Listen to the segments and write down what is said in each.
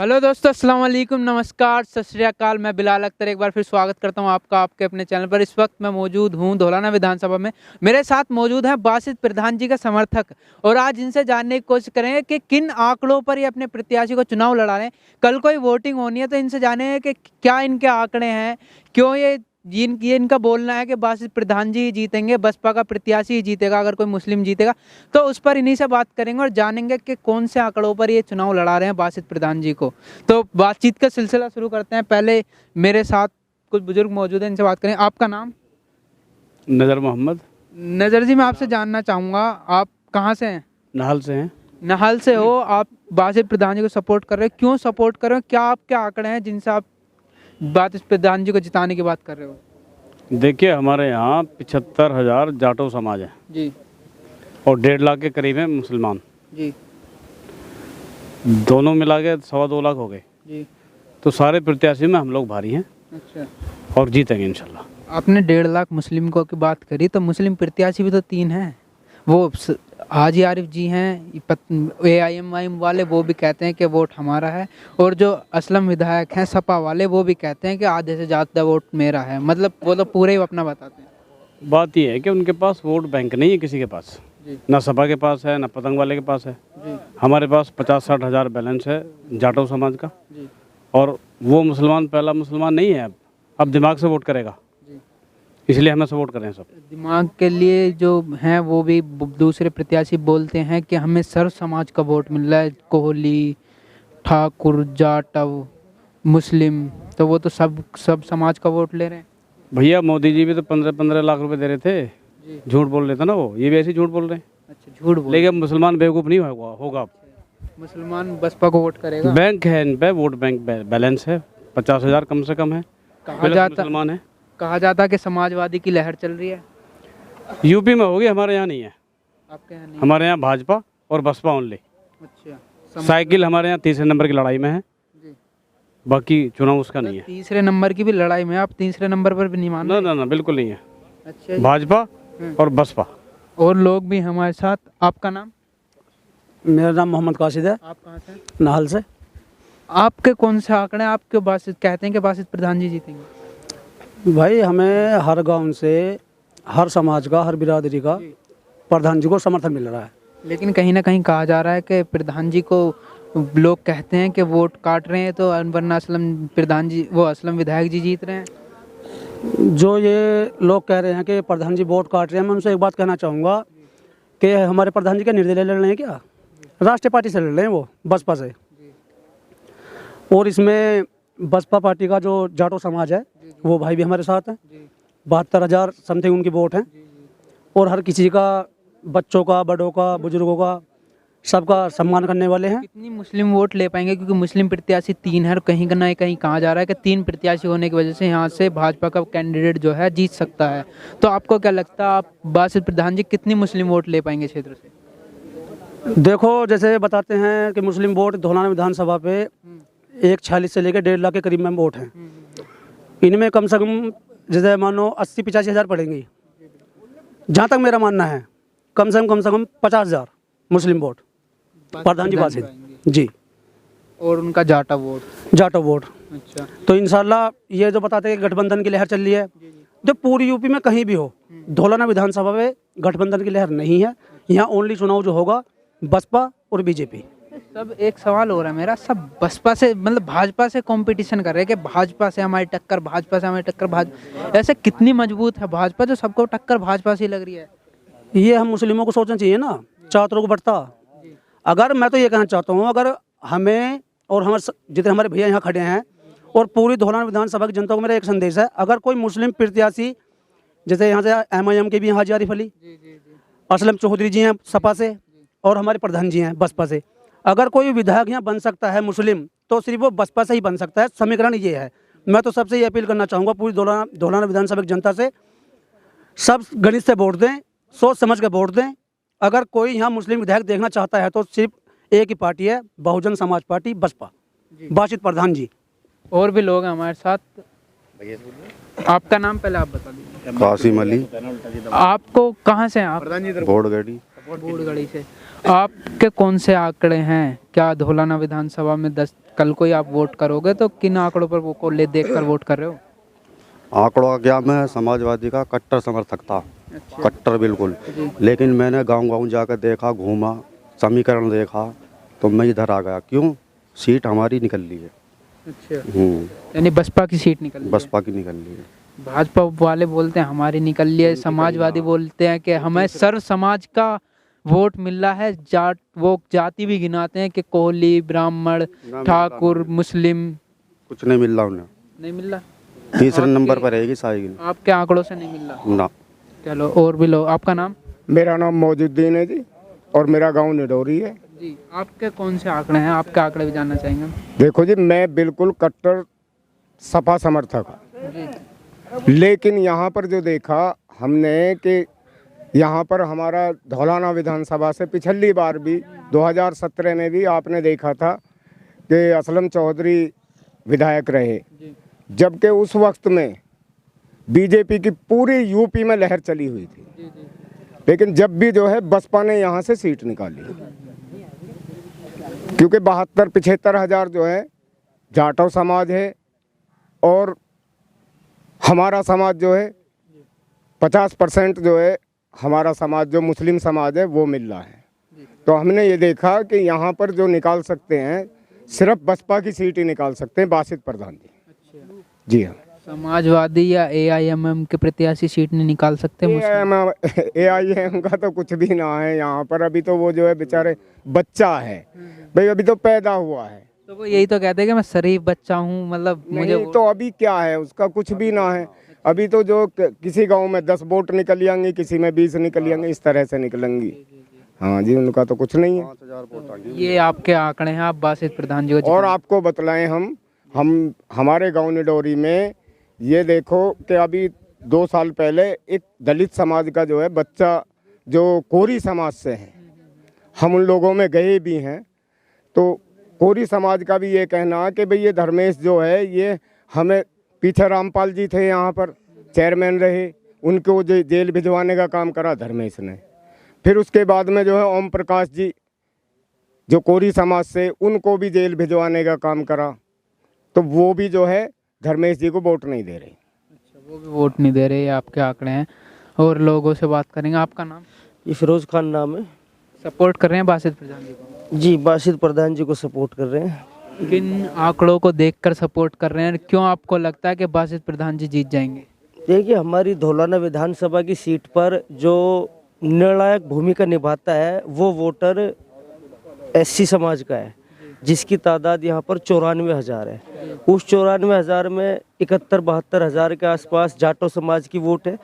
Hello दोस्तों, अस्सलाम वालेकुम, नमस्कार, सत श्री अकाल। मैं बिलाल अख्तर एक बार फिर स्वागत करता हूं आपका आपके अपने चैनल पर। इस वक्त मैं मौजूद हूं धौलाना विधानसभा में। मेरे साथ मौजूद हैं बासित प्रधान जी का समर्थक, और आज इनसे जानने की कोशिश करेंगे कि किन आंकड़ों पर ये अपने प्रत्याशी को चुनाव लड़ा रहे हैं। कल कोई वोटिंग होनी है तो इनसे जानेंगे कि क्या इनके आंकड़े हैं, क्यों ये इनका बोलना है कि बासित प्रधान जी ही जीतेंगे, बसपा का प्रत्याशी ही जीतेगा अगर कोई मुस्लिम जीतेगा। तो उस पर इन्हीं से बात करेंगे और जानेंगे कि कौन से आंकड़ों पर ये चुनाव लड़ा रहे हैं बासित प्रधान जी को। तो बातचीत का सिलसिला शुरू करते हैं। पहले मेरे साथ कुछ बुजुर्ग मौजूद हैं, इनसे बात करें। आपका नाम? नज़र मोहम्मद। नज़र जी, मैं आपसे जानना चाहूँगा, आप कहाँ से हैं? नहल से हैं। नहल से हो। आप बासित प्रधान जी को सपोर्ट कर रहे हो, क्यों सपोर्ट कर रहे हो? क्या आपके आंकड़े हैं जिनसे आप बासित प्रधान जी को जिताने की बात कर रहे हो? देखिए, हमारे यहाँ 75,000 जाटो समाज है जी और 1.5 लाख के करीब है मुसलमान। जी दोनों मिला के 2.25 लाख हो गए। जी। तो सारे प्रत्याशी में हम लोग भारी हैं अच्छा, और जीतेंगे इंशाल्लाह। आपने 1.5 लाख मुस्लिम को की बात करी, तो मुस्लिम प्रत्याशी भी तो 3 हैं। वो हाजी आरिफ जी हैं, AIM वाले, वो भी कहते हैं कि वोट हमारा है, और जो असलम विधायक हैं सपा वाले, वो भी कहते हैं कि आधे से ज़्यादा वोट मेरा है। मतलब वो तो पूरे ही अपना बताते हैं। बात यह है कि उनके पास वोट बैंक नहीं है किसी के पास, जी ना सपा के पास है ना पतंग वाले के पास है। जी हमारे पास 50-60 हज़ार बैलेंस है जाटो समाज का, जी और वो मुसलमान पहला मुसलमान नहीं है। अब दिमाग से वोट करेगा, जी। इसलिए हमें सपोर्ट करें सब। दिमाग के लिए जो हैं वो भी दूसरे प्रत्याशी बोलते हैं कि हमें सर्व समाज का वोट मिल रहा है, कोहली, ठाकुर, जाटव, मुस्लिम, तो वो तो सब समाज का वोट ले रहे हैं। भैया, मोदी जी भी तो 15-15 लाख रुपए दे रहे थे। जी। झूठ बोल रहे थे ना, वो ये भी ऐसे ही झूठ बोल रहे हैं। अच्छा, झूठ बोल। लेकिन मुसलमान बेवकूफ़ नहीं होगा। मुसलमान बसपा को वोट करेगा। बैंक है इन पे, वोट बैंक बैलेंस है 50,000 कम से कम है। मुसलमान है। कहा जाता कि समाजवादी की लहर चल रही है। यूपी में होगी, हमारे यहाँ नहीं है। आपके यहाँ नहीं? हमारे यहाँ भाजपा और बसपा ओनली। अच्छा। साइकिल हमारे यहाँ तीसरे नंबर की लड़ाई में है, जी। बाकी चुनाव उसका नहीं है। तीसरे नंबर की भी लड़ाई में? आप तीसरे नंबर पर भी नहीं मान ना रहे? ना ना, बिल्कुल नहीं है। अच्छा। भाजपा और बसपा। और लोग भी हमारे साथ। आपका नाम? मेरा नाम मोहम्मद कासिद है, आप कहाँ से? नाहल से। आपके कौन से आंकड़े? आपके बासित कहते हैं कि बासित प्रधान जी जीतेंगे। भाई, हमें हर गांव से, हर समाज का, हर बिरादरी का प्रधान जी को समर्थन मिल रहा है। लेकिन कहीं ना कहीं कहा जा रहा है कि प्रधान जी को लोग कहते हैं कि वोट काट रहे हैं, तो वरना असलम प्रधान जी, वो असलम विधायक जी जीत रहे हैं। जो ये लोग कह रहे हैं कि प्रधान जी वोट काट रहे हैं, मैं उनसे एक बात कहना चाहूँगा कि हमारे प्रधान जी के निर्दलीय लड़ रहे हैं क्या? राष्ट्रीय पार्टी से लड़ रहे हैं, वो बसपा से। और इसमें बसपा पार्टी का जो जाटो समाज है, वो भाई भी हमारे साथ हैं। 72,000 समथिंग उनकी वोट हैं, और हर किसी का, बच्चों का, बड़ों का, बुजुर्गों का, सबका सम्मान करने वाले हैं। कितनी मुस्लिम वोट ले पाएंगे? क्योंकि मुस्लिम प्रत्याशी 3 है, और कहीं ना कहीं कहा जा रहा है कि 3 प्रत्याशी होने की वजह से यहाँ से भाजपा का कैंडिडेट जो है जीत सकता है। तो आपको क्या लगता है, आप बासित प्रधान जी कितनी मुस्लिम वोट ले पाएंगे क्षेत्र से? देखो, जैसे बताते हैं कि मुस्लिम वोट धौलाना विधानसभा पे 146 से लेकर 1.5 लाख के करीब में वोट हैं। इनमें कम से कम, जैसे मानो 80-85 हज़ार पड़ेंगी। जहाँ तक मेरा मानना है, कम से कम 50,000 मुस्लिम वोट प्रधान जी बासित जी, और उनका जाटा वोट, जाटो वोट। अच्छा। तो इंशाल्लाह ये जो बताते हैं कि गठबंधन की लहर चल रही है, जो पूरी यूपी में कहीं भी हो, धौलाना विधानसभा में गठबंधन की लहर नहीं है। यहाँ ओनली चुनाव जो होगा बसपा और बीजेपी। सब एक सवाल हो रहा है मेरा, सब बसपा से, मतलब भाजपा से कंपटीशन कर रहे हैं कि भाजपा से हमारी टक्कर, भाजपा से हमारी टक्कर। भाजपा ऐसे कितनी मजबूत है भाजपा जो सबको टक्कर भाजपा से लग रही है? ये हम मुस्लिमों को सोचना चाहिए ना, चारों को बढ़ता। अगर मैं तो ये कहना चाहता हूँ, अगर हमें और हमारे जितने हमारे भैया यहाँ खड़े हैं और पूरी धौलाना विधानसभा की जनता को मेरा एक संदेश है, अगर कोई मुस्लिम प्रत्याशी, जैसे यहाँ से MIM के भी हैं हाजी आरिफ अली, असलम चौधरी जी हैं सपा से, और हमारे प्रधान जी हैं बसपा से, अगर कोई विधायक यहाँ बन सकता है मुस्लिम, तो सिर्फ वो बसपा से ही बन सकता है। समीकरण ये है। मैं तो सबसे ये अपील करना चाहूँगा पूरी धौलाना विधानसभा की जनता से, सब गणित से वोट दें, सोच समझ के वोट दें। अगर कोई यहाँ मुस्लिम विधायक देखना चाहता है तो सिर्फ एक ही पार्टी है, बहुजन समाज पार्टी, बसपा, बासित प्रधान जी। और भी लोग हैं हमारे साथ। आपका नाम पहले आप बता दीजिए। कासिम अली। आपको कहाँ से हैं आप? बोर्डगढ़ी। बूढ़गढ़ी से। आपके कौन से आंकड़े हैं? क्या धौलाना विधानसभा में 10 कल को ही आप वोट करोगे तो किन आंकड़ों पर वो को ले देख कर वोट कर रहे हो? आंकड़ों का क्या, मैं समाजवादी का कट्टर समर्थक था। अच्छा। कट्टर बिल्कुल। जी। लेकिन मैंने गांव-गांव जाकर देखा, घूमा, समीकरण देखा, तो मैं इधर आ गया। क्यों? सीट हमारी निकल ली है। अच्छा, हम्म, यानी बसपा की सीट निकल रही है। बसपा की निकल ली है। भाजपा वाले बोलते हैं हमारी निकल ली है, समाजवादी बोलते हैं कि हमें सर्व समाज का वोट मिल रहा है। जाट वो जाति भी गिनाते हैं कि कोहली, ब्राह्मण, ठाकुर, मुस्लिम। कुछ नहीं मिल रहा उन्हें। नहीं मिल रहा? तीसरे आपके- नंबर पर रहेगी साइकिल। आपके आंकड़ों से नहीं मिल रहा? ना। चलो और भी लो। आपका नाम? मेरा नाम मौजूद्दीन है जी, और मेरा गांव निडोरी है। जी। आपके कौन से आंकड़े हैं? आपके आंकड़े भी जानना चाहेंगे हम। देखो जी, मैं बिल्कुल कट्टर सपा समर्थक हूँ, जी। लेकिन यहाँ पर जो देखा हमने कि यहाँ पर हमारा धौलाना विधानसभा से पिछली बार भी 2017 में भी आपने देखा था कि असलम चौधरी विधायक रहे, जी। जबकि उस वक्त में बीजेपी की पूरी यूपी में लहर चली हुई थी। जी। जी। लेकिन जब भी जो है बसपा ने यहाँ से सीट निकाली, क्योंकि 72-75 हज़ार जो है जाटव समाज है और हमारा समाज जो है 50% जो है हमारा समाज जो मुस्लिम समाज है वो मिल रहा है। तो हमने ये देखा कि यहाँ पर जो निकाल सकते हैं सिर्फ बसपा की सीट ही निकाल सकते हैं, बासित प्रधान जी। जी हाँ। समाजवादी या एआईएमएम के प्रत्याशी सीट नहीं निकाल सकते मुस्लिम? AIM का तो कुछ भी ना है यहाँ पर। अभी तो वो जो है बेचारे बच्चा है भाई, अभी तो पैदा हुआ है। तो वो यही तो कहते हैं कि मैं शरीफ बच्चा हूँ, मतलब मुझे नहीं तो अभी क्या है, उसका कुछ भी ना है। अभी तो जो किसी गांव में 10 वोट निकल आएंगे, किसी में 20 निकल आएंगे, इस तरह से निकलेंगी। हाँ जी, उनका तो कुछ नहीं है। 5000 वोट आ गए। ये आपके आंकड़े हैं, आप बासित प्रधान जी को और आपको बतलाएं हम हमारे गांव निडोरी में ये देखो कि अभी 2 साल पहले एक दलित समाज का जो है बच्चा जो कोरी समाज से है, हम उन लोगों में गए भी हैं। तो कोरी समाज का भी ये कहना है कि भाई ये धर्मेश जो है ये हमें, पीछे रामपाल जी थे यहाँ पर चेयरमैन रहे, उनको जेल भिजवाने का काम करा धर्मेश ने। फिर उसके बाद में जो है ओम प्रकाश जी जो कोरी समाज से, उनको भी जेल भिजवाने का काम करा। तो वो भी जो है धर्मेश जी को वोट नहीं दे रहे। अच्छा, वो भी वोट नहीं दे रहे, ये आपके आंकड़े हैं। और लोगों से बात करेंगे। आपका नाम? ये फिरोज खान नाम है सपोर्ट कर रहे हैं बासित प्रधान जी को? जी, बासित प्रधान जी को सपोर्ट कर रहे हैं। किन आंकड़ों को देखकर सपोर्ट कर रहे हैं? क्यों आपको लगता है कि बासित प्रधान जी जीत जाएंगे? देखिए, हमारी धौलाना विधानसभा की सीट पर जो निर्णायक भूमिका निभाता है वो वोटर SC समाज का है, जिसकी तादाद यहाँ पर 94,000 है। उस 94,000 में 71-72 हज़ार के आसपास जाटो समाज की वोट है,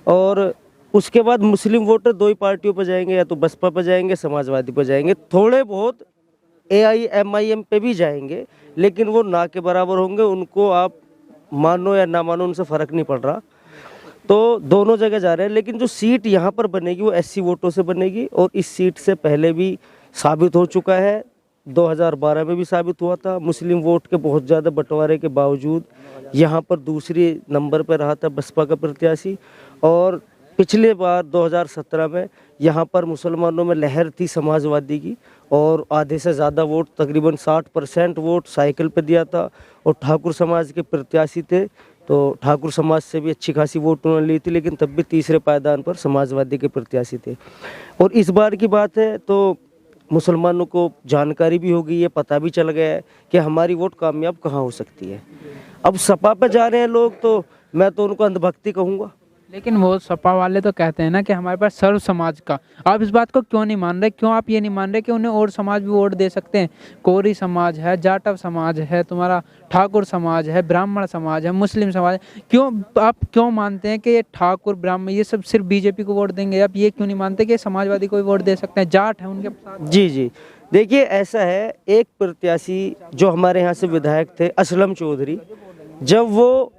और उसके बाद मुस्लिम वोटर 2 ही पार्टियों पर जाएंगे, या तो बसपा पर जाएंगे, समाजवादी पर जाएंगे, थोड़े बहुत AIMIM पे भी जाएंगे, लेकिन वो ना के बराबर होंगे। उनको आप मानो या ना मानो, उनसे फ़र्क नहीं पड़ रहा। तो दोनों जगह जा रहे हैं, लेकिन जो सीट यहाँ पर बनेगी वो SC वोटों से बनेगी, और इस सीट से पहले भी साबित हो चुका है, 2012 में भी साबित हुआ था। मुस्लिम वोट के बहुत ज़्यादा बंटवारे के बावजूद यहाँ पर दूसरे नंबर पर रहा था बसपा का प्रत्याशी, और पिछले बार 2017 में यहाँ पर मुसलमानों में लहर थी समाजवादी की, और आधे से ज़्यादा वोट, तकरीबन 60% वोट साइकिल पे दिया था, और ठाकुर समाज के प्रत्याशी थे, तो ठाकुर समाज से भी अच्छी खासी वोट उन्होंने ली थी, लेकिन तब भी तीसरे पायदान पर समाजवादी के प्रत्याशी थे। और इस बार की बात है तो मुसलमानों को जानकारी भी हो गई है, पता भी चल गया है कि हमारी वोट कामयाब कहाँ हो सकती है। अब सपा पे जा रहे हैं लोग, तो मैं तो उनको अंधभक्ति कहूँगा। लेकिन वो सपा वाले तो कहते हैं ना कि हमारे पास सर्व समाज का, आप इस बात को क्यों नहीं मान रहे? क्यों आप ये नहीं मान रहे कि उन्हें और समाज भी वोट दे सकते हैं? कोरी समाज है, जाटव समाज है, तुम्हारा ठाकुर समाज है, ब्राह्मण समाज है, मुस्लिम समाज है। क्यों आप क्यों मानते हैं कि ये ठाकुर, ब्राह्मण, ये सब सिर्फ बीजेपी को वोट देंगे? आप ये क्यों नहीं मानते कि समाजवादी को भी वोट दे सकते हैं? जाट है उनके साथ। जी, देखिए, ऐसा है, एक प्रत्याशी जो हमारे यहाँ से विधायक थे असलम चौधरी, जब वो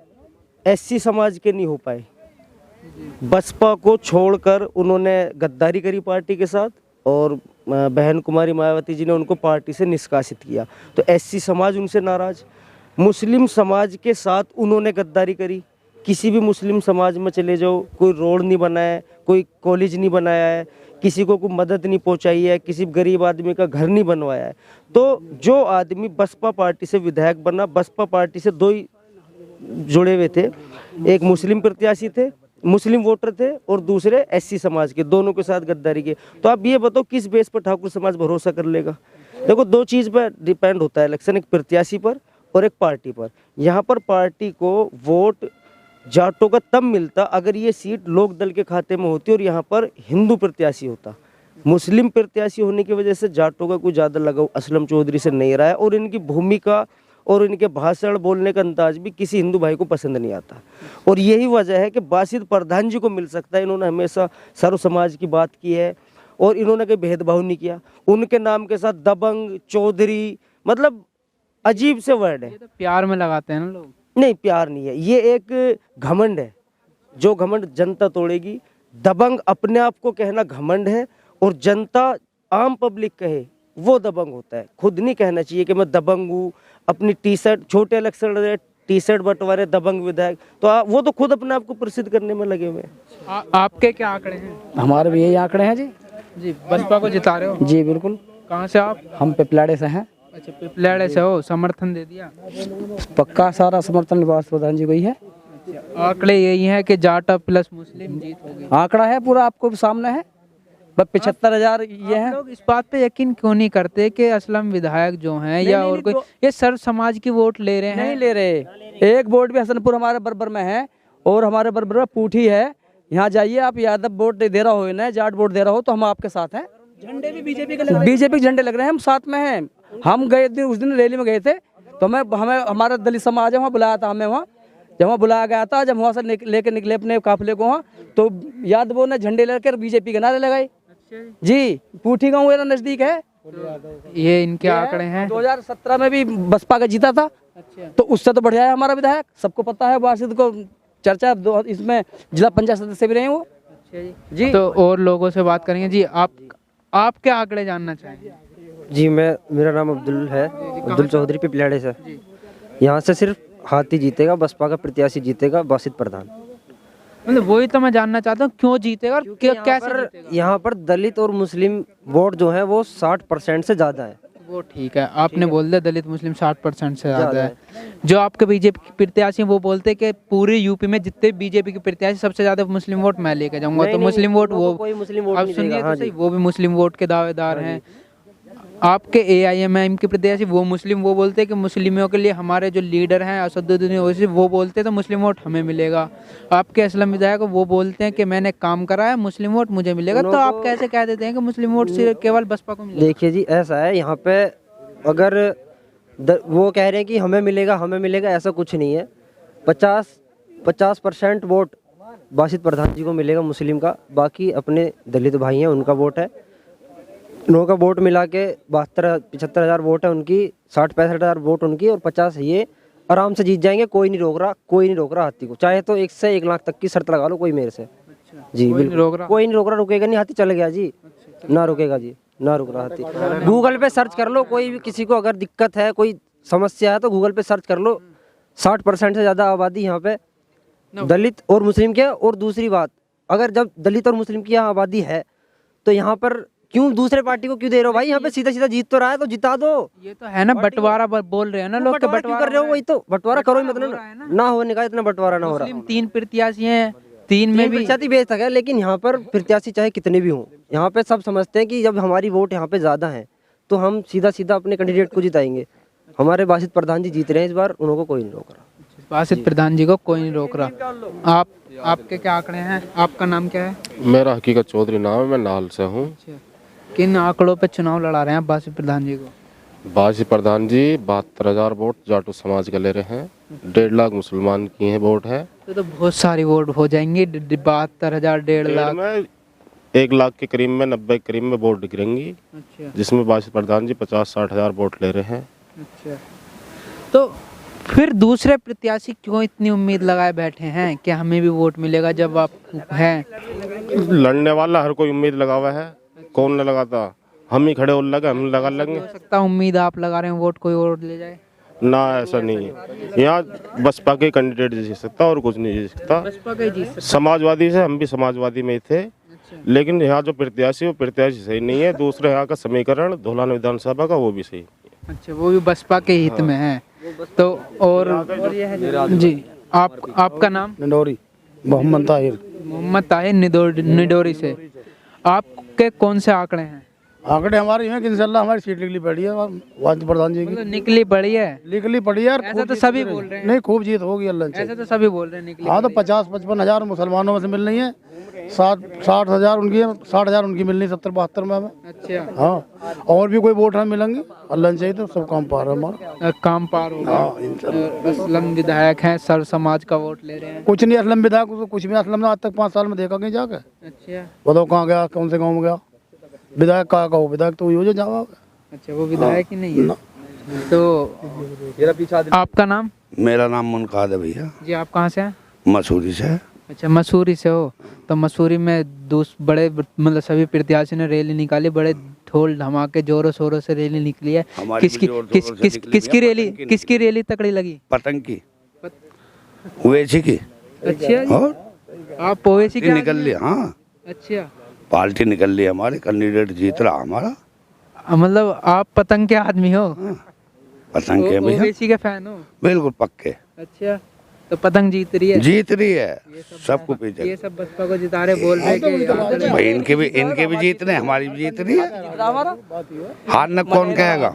SC समाज के नहीं हो पाए, बसपा को छोड़कर उन्होंने गद्दारी करी पार्टी के साथ, और बहन कुमारी मायावती जी ने उनको पार्टी से निष्कासित किया। तो SC समाज उनसे नाराज, मुस्लिम समाज के साथ उन्होंने गद्दारी करी। किसी भी मुस्लिम समाज में चले जाओ, कोई रोड नहीं बनाया है, कोई कॉलेज नहीं बनाया है, किसी को कोई मदद नहीं पहुंचाई है, किसी गरीब आदमी का घर नहीं बनवाया है। तो जो आदमी बसपा पार्टी से विधायक बना, बसपा पार्टी से दो ही जुड़े हुए थे, एक मुस्लिम प्रत्याशी थे, मुस्लिम वोटर थे, और दूसरे एससी समाज के, दोनों के साथ गद्दारी के। तो आप ये बताओ किस बेस पर ठाकुर समाज भरोसा कर लेगा? देखो, दो चीज पर डिपेंड होता है इलेक्शन, एक प्रत्याशी पर और एक पार्टी पर। यहाँ पर पार्टी को वोट जाटों का तब मिलता अगर ये सीट लोक दल के खाते में होती और यहाँ पर हिंदू प्रत्याशी होता। मुस्लिम प्रत्याशी होने की वजह से जाटों का कोई ज़्यादा लगाव असलम चौधरी से नहीं रहा है, और इनकी भूमिका और इनके भाषण बोलने का अंदाज भी किसी हिंदू भाई को पसंद नहीं आता। और यही वजह है कि बासित प्रधान जी को मिल सकता है। इन्होंने हमेशा सर्व समाज की बात की है और इन्होंने कोई भेदभाव नहीं किया। उनके नाम के साथ दबंग, चौधरी, मतलब अजीब से वर्ड है। ये तो प्यार में लगाते हैं ना लोग। नहीं, प्यार नहीं है, ये एक घमंड है, जो घमंड जनता तोड़ेगी। दबंग अपने आप को कहना घमंड है, और जनता आम पब्लिक कहे वो दबंग होता है। खुद नहीं कहना चाहिए कि मैं दबंग हूँ। अपनी टी शर्ट, छोटे इलेक्शन टी शर्ट बंटवारे दबंग विधायक, तो वो तो खुद अपने आप को प्रसिद्ध करने में लगे हुए हैं। आपके क्या आंकड़े हैं? हमारे भी यही आंकड़े हैं जी। जी, बसपा को जिता रहे हो? जी बिल्कुल। कहाँ से आप? हम पिपलाड़े से हैं। अच्छा, पिपलाड़े से हो, समर्थन दे दिया? पक्का सारा समर्थन निवास प्रधान जी को ही है। आंकड़े यही है कि जाट प्लस मुस्लिम जीत होगी। आंकड़ा है पूरा, आपको सामने है। बस 75,000 ये है। लोग इस बात पे यकीन क्यों नहीं करते कि असलम विधायक जो हैं या और कोई ये सर्व समाज की वोट ले रहे हैं? नहीं ले रहे। एक वोट भी हसनपुर हमारे बरबर में है, और हमारे बरबर में पूठी है। यहाँ जाइए आप, यादव वोट दे रहा हो ना, जाट वोट दे रहा हो, तो हम आपके साथ हैं। झंडे भी बीजेपी के झंडे लग रहे हैं, हम साथ में हैं। हम गए दिन, उस दिन रैली में गए थे, तो हमें हमारा दलित समाज है वहाँ बुलाया था हमें। वहाँ जब वहाँ बुलाया गया था, जब वहाँ से लेके निकले अपने काफिले को वहाँ, तो यादवों ने झंडे लेकर बीजेपी के नारे लगाए। जी, पूठी गाँव मेरा नजदीक है। ये इनके आंकड़े हैं। 2017 में भी बसपा का जीता था। अच्छा। तो उससे तो बढ़िया है हमारा विधायक, सबको पता है। वासिद को चर्चा इसमें जिला पंचायत सदस्य भी रहे हैं वो। अच्छा जी। तो और लोगों से बात करेंगे। जी, आप क्या आंकड़े जानना चाहेंगे? जी, मेरा नाम अब्दुल है, अब्दुल चौधरी पिपलाड़े से। यहाँ से सिर्फ हाथी जीतेगा, बसपा का प्रत्याशी जीतेगा, बासित प्रधान। मतलब वही तो मैं जानना चाहता हूँ, क्यों जीतेगा और कैसे जीतेगा? यहाँ पर दलित और मुस्लिम वोट जो है वो 60% से ज़्यादा है। वो ठीक है, आपने बोल दिया दलित मुस्लिम 60% से ज़्यादा है। जो आपके बीजेपी के प्रत्याशी वो बोलते हैं कि पूरे यूपी में जितने बीजेपी के प्रत्याशी सबसे ज़्यादा मुस्लिम वोट मैं लेके जाऊंगा। तो मुस्लिम वोट वो कोई मुस्लिम वोट आप नहीं सुनिए देगा। तो हाँ सही, जी। वो भी मुस्लिम वोट के दावेदार हैं। आपके AIMIM के प्रत्याशी वो मुस्लिम, वो बोलते हैं कि मुस्लिमों के लिए हमारे जो लीडर हैं असदुद्दीन ओवैसी, वो बोलते हैं तो मुस्लिम वोट हमें मिलेगा। आपके असलम विधायक वो बोलते हैं कि मैंने काम करा है, मुस्लिम वोट मुझे मिलेगा। तो आप कैसे कह देते हैं कि मुस्लिम वोट सिर्फ केवल बसपा को मिलेगा? देखिए जी, ऐसा है यहाँ पे, अगर वो कह रहे हैं कि हमें मिलेगा, ऐसा कुछ नहीं है। 50% वोट बासित प्रधान जी को मिलेगा मुस्लिम का, बाकी अपने दलित भाई हैं उनका वोट है। लोगों का वोट मिला के 72-75,000 वोट है उनकी, 60-65,000 वोट उनकी, और 50 ये आराम से जीत जाएंगे। कोई नहीं रोक रहा हाथी को। चाहे तो 1 से 1 लाख तक की शर्त लगा लो कोई मेरे से। जी बिल्कुल, कोई नहीं रोक रहा, रुकेगा नहीं, हाथी चल गया जी। ना रुकेगा जी, ना रुक रहा हाथी। गूगल पे सर्च कर लो, कोई भी किसी को अगर दिक्कत है, कोई समस्या है, तो गूगल पे सर्च कर लो। 60% से ज़्यादा आबादी यहाँ पे दलित और मुस्लिम के। और दूसरी बात, अगर जब दलित और मुस्लिम की यहाँ आबादी है, तो यहाँ पर क्यों दूसरे पार्टी को क्यों दे रहे हो भाई? यहाँ पे सीधा जीत तो रहा है, तो जिता दो। ये तो है ना, बंटवारा बोल रहे हैं ना लोग, बंटवारा क्यों कर रहे हो? वही तो बंटवारा करो ही मतलब ना होने का, इतना बंटवारा ना हो रहा। मुस्लिम 3 प्रत्याशी हैं, 3 में भी प्रत्याशी बेचता है, लेकिन यहाँ पर प्रत्याशी चाहे कितने भी हों, यहाँ पे सब समझते हैं कि जब हमारी वोट यहाँ पे ज्यादा है तो हम सीधा अपने कैंडिडेट को जिताएंगे। हमारे बासित प्रधान जी जीत रहे हैं इस बार, उनको कोई नहीं रोक रहा। बासित प्रधान जी को कोई नहीं रोक रहा। आपके क्या आंकड़े हैं? आपका नाम क्या है? मेरा हकीकत चौधरी नाम है, मैं नाल से हूँ। किन आंकड़ों पे चुनाव लड़ा रहे हैं बासित प्रधान जी को? बासित प्रधान जी 72,000 वोट जाटू समाज का ले रहे हैं। 1.5 लाख मुसलमान की हैं वोट है। तो बहुत सारी वोट हो जाएंगी। 72,000, 1.5 लाख में 1 लाख के करीब में 90 के करीब में वोट गिरेंगी। अच्छा, जिसमें बासित प्रधान जी 50-60,000 वोट ले रहे हैं। अच्छा। तो फिर दूसरे प्रत्याशी क्यों इतनी उम्मीद लगाए बैठे हैं कि हमें भी वोट मिलेगा, जब आप हैं? लड़ने वाला हर कोई उम्मीद लगा हुआ है, कौन न लगाता? हम ही खड़े हो लगे, हम लगा लेंगे। हो सकता है उम्मीद आप लगा रहे हैं वोट कोई और ले जाए। ना, ऐसा नहीं है। यहाँ बसपा के कैंडिडेट जीत सकता और कुछ नहीं जीत सकता। बसपा का ही जीत सकता। समाजवादी से हम भी समाजवादी में ही थे, लेकिन यहाँ जो प्रत्याशी वो प्रत्याशी सही नहीं है। दूसरा यहाँ का समीकरण धौलाना विधानसभा का वो भी सही। अच्छा, वो भी बसपा के हित में है। तो और ये है जी, आपका नाम? निडोरी मोहम्मद ताहिर। मोहम्मद ताहिर निडोरी से। आपके कौन से आंकड़े हैं? आंकड़े हमारे हैं कि इंशाल्लाह हमारी सीट निकली पड़ी है वाजिद प्रधान जी की। मतलब निकली पड़ी है? निकली पड़ी है। ऐसा तो सभी बोल रहे हैं। नहीं, खूब जीत होगी अल्लाह से। ऐसा तो सभी बोल रहे हैं निकली। हाँ, तो 50-55 हजार मुसलमानों में से मिल रही है, 60 हजार उनकी है, 60 हजार उनकी मिल रही 70-72 में हमें। अच्छा, हाँ, और भी कोई वोट हमें मिलेंगे अल्लाह चाहिए तो सब काम पार है हमारा। काम पार होगा। असलम विधायक हैं, सर समाज का वोट ले रहे हैं। कुछ नहीं, असलम विधायक को कुछ भी असलम ने आज तक 5 साल में देखा कहीं जाकर। अच्छा, बताओ कहाँ गया, कौन से गाँव में गया? विधायक कहाँ का हो? विधायक तो वही हो जवाब। अच्छा, वो विधायक ही नहीं है। तो आपका नाम? मेरा नाम मुनकाद है भैया जी। आप कहाँ से हैं? मसूरी से। अच्छा, मसूरी से हो। तो मसूरी में बड़े मतलब सभी प्रत्याशी ने रैली निकाली, बड़े ढोल धमाके जोरों शोरों से रैली निकली है। किसकी रैली तकड़ी लगी? पतंग की, ओवैसी की। अच्छा, और आप ओवैसी की निकल लिया। हाँ, अच्छा, पार्टी निकल ली हमारी, कैंडिडेट जीत रहा हमारा। मतलब आप पतंग के आदमी हो? पतंग के भैया, ओवैसी के फैन हो? बिल्कुल पक्के। अच्छा, तो पतंग जीत रही है? जीत रही है, सबको पीछे। ये सब बसपा को जिता रहे, बोल रहे कि भाई इनके भी जीत रहे, हमारी भी जीत रही है। हारना कौन कहेगा?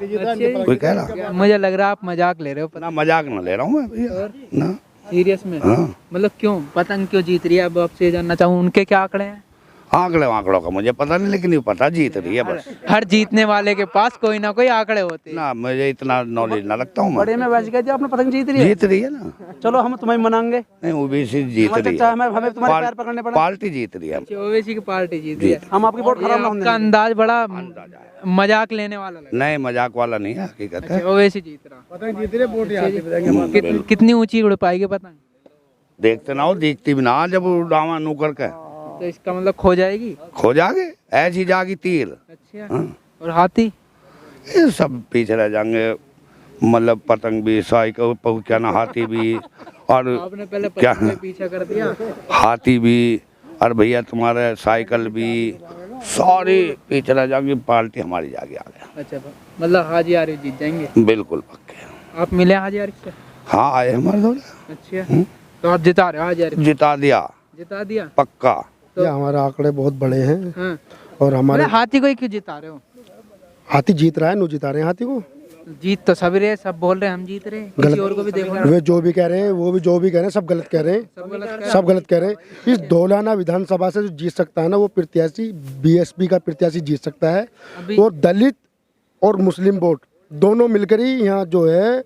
कोई कह रहा? मुझे लग रहा है आप मजाक ले रहे हो। ना, मजाक ना ले रहा हूँ मैं भैया, ना सीरियस में। हाँ। मतलब क्यों पतंग क्यों जीत रही है? अब आपसे जानना चाहूँ उनके क्या आंकड़े हैं? आंकड़ों का मुझे पता नहीं, लेकिन ये पता जीत रही है बस। हर जीतने वाले के पास कोई ना कोई आंकड़े होते हैं। ना, मुझे इतना नॉलेज ना रखता हूँ मैं। बड़े में बैठ गए, आपने पतंग जीत रही है ना। चलो हम तुम्हें मनाएंगे। नहीं, ओबीसी जीत रही है, हमें तुम्हारे पैर पकड़ने पड़े। पार्टी जीत रही है। ओवैसी की पार्टी जीत रही है। हम आपकी वोट खराब ना होने आपका अंदाज बड़ा मजाक लेने वाला लगा। नहीं, मजाक वाला नहीं है, हकीकत है। ओवैसी जीत रहा। पतंग जीत रही है, वोट कितनी ऊंची उड़ पाएगी पतंग? देखते ना हो, दिखती भी ना जब उड़ावा नूकर के। तो इसका मतलब खो जाएगी? खो जागे, ऐसी जागी तीर। अच्छा, हाँ। और हाथी? ये सब पीछे रह जाएंगे। मतलब पतंग भी, साइकिल, क्या ना, हाथी भी। और आपने पहले क्या पतंग में पीछा कर दिया। हाथी भी, और भैया तुम्हारे साइकिल भी, सारी पीछे रह जाएंगी। पार्टी हमारी जाके आ गया। अच्छा, मतलब हाजी आरिफ जीत जाएंगे? बिल्कुल पक्के। आप मिले हाजी आरिफ से? हाँ, आए हमारे दौरे। अच्छा, तो आप जिता रहे हो हाजी आरिफ? जिता दिया पक्का। ये हमारे आंकड़े बहुत बड़े हैं। हाँ। और हमारे हाथी को ही क्यों जिता रहे हो? हाथी जीत रहा है, नो जिता रहे हैं हाथी को। जीत तो सभी रहे, सब बोल रहे हैं हम जीत रहे हैं। किसी और को भी देखो। वे जो भी कह रहे हैं, वो भी जो भी कह रहे हैं, सब गलत कह रहे हैं। सब गलत कह रहे हैं। इस धौलाना विधानसभा से जो जीत सकता है ना, वो प्रत्याशी बीएसपी का प्रत्याशी जीत सकता है। और दलित और मुस्लिम वोट दोनों मिलकर ही यहाँ जो है,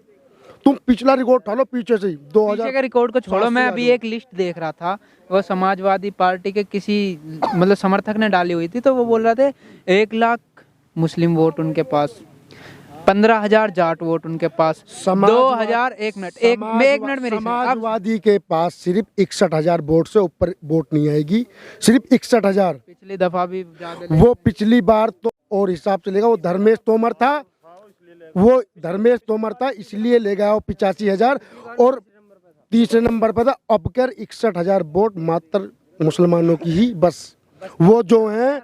तुम पिछला रिकॉर्ड उठा लो पीछे से ही 2000 पीछे का रिकॉर्ड को छोड़ो। मैं अभी एक लिस्ट देख रहा था, वो समाजवादी पार्टी के किसी मतलब समर्थक ने डाली हुई थी। तो वो बोल रहे थे 1 लाख मुस्लिम वोट उनके पास, 15,000 जाट वोट उनके पास, 2000 एक मिनट मेरी समाजवादी के पास सिर्फ 61,000 वोट से ऊपर वोट नहीं आएगी, सिर्फ 61,000। पिछली दफा भी वो पिछली बार तो और हिसाब से लेगा, वो धर्मेश तोमर था इसलिए ले गया वो 85,000। और तीसरे नंबर पर था अबकर 61,000 वोट मात्र मुसलमानों की ही बस। वो जो हैं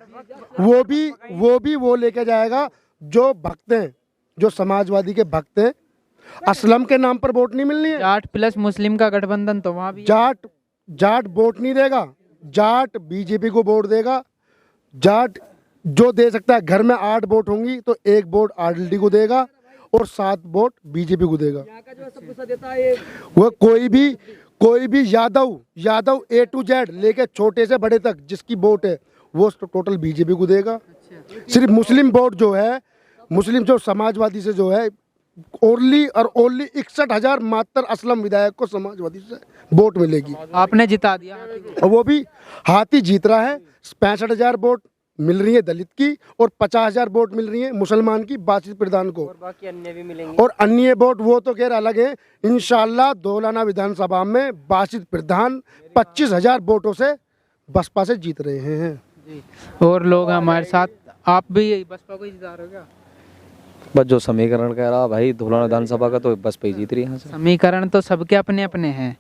वो लेके जाएगा जो भक्त हैं, जो समाजवादी के भक्त हैं। असलम के नाम पर वोट नहीं मिलनी है। जाट प्लस मुस्लिम का गठबंधन तो वहाँ भी जाट वोट नहीं देगा, जाट बीजेपी को वोट देगा। जाट जो दे सकता है, घर में 8 वोट होंगी तो 1 वोट आरएलडी को देगा और 7 वोट बीजेपी को देगा। वो कोई भी यादव A to Z लेके छोटे से बड़े तक जिसकी वोट है वो टोटल बीजेपी को देगा। सिर्फ मुस्लिम वोट जो है, मुस्लिम जो समाजवादी से जो है ओनली 61,000 मात्र असलम विधायक को समाजवादी से वोट मिलेगी। आपने जिता दिया और वो भी हाथी जीत रहा है। 65,000 वोट मिल रही है दलित की और 50,000 वोट मिल रही है मुसलमान की बासित प्रधान को। और बाकी अन्य भी मिलेंगे। और अन्य वोट वो तो खैर अलग है। इंशाल्लाह धौलाना विधानसभा में बासित प्रधान 25,000 वोटों से बसपा से जीत रहे हैं। और लोग हमारे साथ, आप भी बसपा को ही जिता रहे हो क्या? बस जो समीकरण कह रहा भाई धौलाना विधानसभा का, तो बस पे ही जीत रही है यहाँ से। समीकरण तो सबके अपने अपने हैं,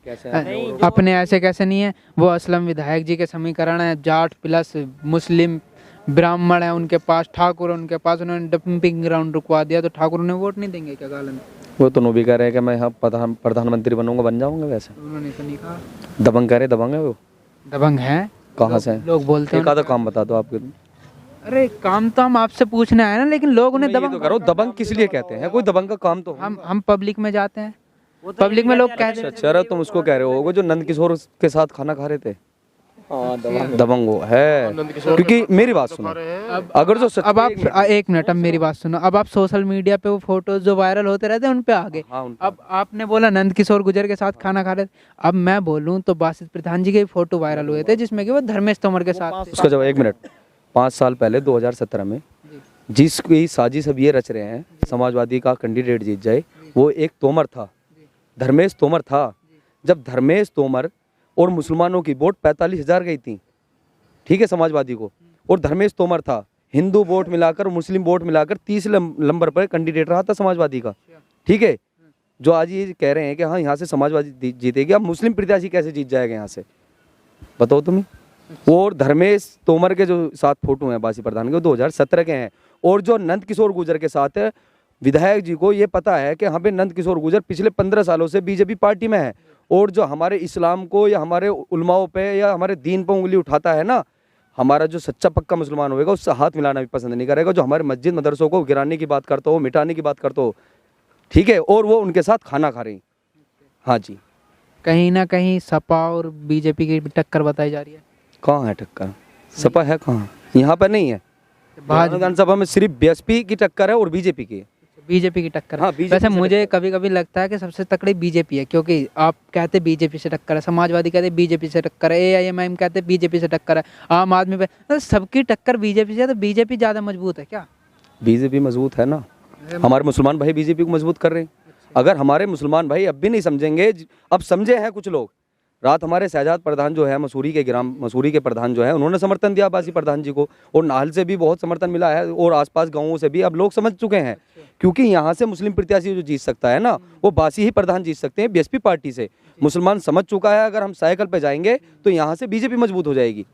अपने ऐसे कैसे नहीं है। वो असलम विधायक जी के समीकरण है, जाट प्लस मुस्लिम ब्राह्मण है उनके पास, ठाकुर उनके पास, उन्होंने डंपिंग ग्राउंड रुकवा दिया, तो ठाकुर उन्हें वोट नहीं देंगे क्या गालन? वो तो भी कह रहे हैं कि मैं यहाँ प्रधानमंत्री बनूंगा, बन जाऊंगा। वैसे उन्होंने तो नहीं कहा। दबंग कह रहे, दबंग है वो। दबंग है? कहाँ से लोग बोलते हैं। एक आधा काम बता दो आपके। अरे काम तो हम आपसे पूछने आए ना, लेकिन लोग उन्हें दबंग तो करो। दबंग किस लिए कहते हैं? कोई दबंग का काम तो हम पब्लिक में जाते हैं, पब्लिक में लोग कहते हैं। अच्छा, तुम उसको कह रहे हो जो नंद किशोर के साथ खाना खा रहे थे? दबंग वो है। क्योंकि मेरी बात सुनो, अगर जो अब आप एक मिनट, अब मेरी बात सुनो। अब आप सोशल मीडिया पे वो फोटोज जो वायरल होते रहते हैं उन पे आगे, अब आपने बोला नंद किशोर गुर्जर के साथ खाना खा रहे थे, अब मैं बोलूं तो बासित प्रधान जी के फोटो वायरल हुए थे जिसमें कि वो धर्मेश तोमर के साथ थे। उसका जवाब 1 मिनट। 5 साल पहले 2017 में जिसकी साजिश अब ये रच रहे हैं समाजवादी का कैंडिडेट जीत जाए, वो एक तोमर था, धर्मेश तोमर था। जब धर्मेश तोमर और मुसलमानों की वोट 45,000 गई थी, ठीक है, समाजवादी को, और धर्मेश तोमर था, हिंदू वोट मिलाकर मुस्लिम वोट मिलाकर 30 नंबर पर कैंडिडेट रहा था समाजवादी का, ठीक है। जो आज ये कह रहे हैं कि हाँ यहाँ से समाजवादी जीतेगी, अब मुस्लिम प्रत्याशी कैसे जीत जाएगा यहाँ से, बताओ तुम्हें। और धर्मेश तोमर के जो साथ फोटो हैं बासी प्रधान के, 2017 के हैं। और जो नंद किशोर गुर्जर के साथ है, विधायक जी को ये पता है कि हाँ भाई नंद किशोर गुर्जर पिछले 15 सालों से बीजेपी पार्टी में है, और जो हमारे इस्लाम को या हमारे उलमाओं पे या हमारे दीन पर उंगली उठाता है ना, हमारा जो सच्चा पक्का मुसलमान होगा उससे हाथ मिलाना भी पसंद नहीं करेगा। जो हमारे मस्जिद मदरसों को गिराने की बात करता हो, मिटाने की बात करता हो, ठीक है, और वो उनके साथ खाना खा रही। हाँ जी, कहीं ना कहीं सपा और बीजेपी की टक्कर बताई जा रही है। कहाँ है टक्कर? सपा है कहाँ? यहाँ पर नहीं है। विधानसभा में सिर्फ बीएसपी की टक्कर है और बीजेपी की। बीजेपी की टक्कर। हाँ, वैसे मुझे कभी कभी लगता है कि सबसे तकड़ी बीजेपी है, क्योंकि आप कहते बीजेपी से टक्कर है, समाजवादी कहते बीजेपी से टक्कर है, एआईएमआईएम कहते बीजेपी से टक्कर है, आम आदमी पे, तो सबकी टक्कर बीजेपी से है, तो बीजेपी ज़्यादा मजबूत है क्या? बीजेपी मजबूत है ना, हमारे मुसलमान भाई बीजेपी को मजबूत कर रहे हैं। अगर हमारे मुसलमान भाई अब भी नहीं समझेंगे, अब समझे हैं कुछ लोग। रात हमारे शहजाद प्रधान जो है मसूरी के प्रधान जो है, उन्होंने समर्थन दिया बासी प्रधान जी को, और नाहल से भी बहुत समर्थन मिला है, और आसपास गांवों से भी अब लोग समझ चुके हैं। क्योंकि यहाँ से मुस्लिम प्रत्याशी जो जीत सकता है ना, वो बासी ही प्रधान जीत सकते हैं बीएसपी पार्टी से। मुसलमान समझ चुका है, अगर हम साइकिल पे जाएंगे तो यहाँ से बीजेपी मजबूत हो जाएगी।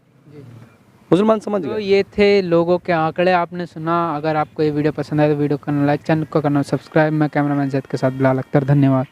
मुसलमान समझ गए। तो ये थे लोगों के आंकड़े, आपने सुना। अगर आपको ये वीडियो पसंद आए तो वीडियो को करना लाइक, चैनल को करना सब्सक्राइब। मैं कैमरामैन जैद के साथ बिलाल अख्तर, धन्यवाद।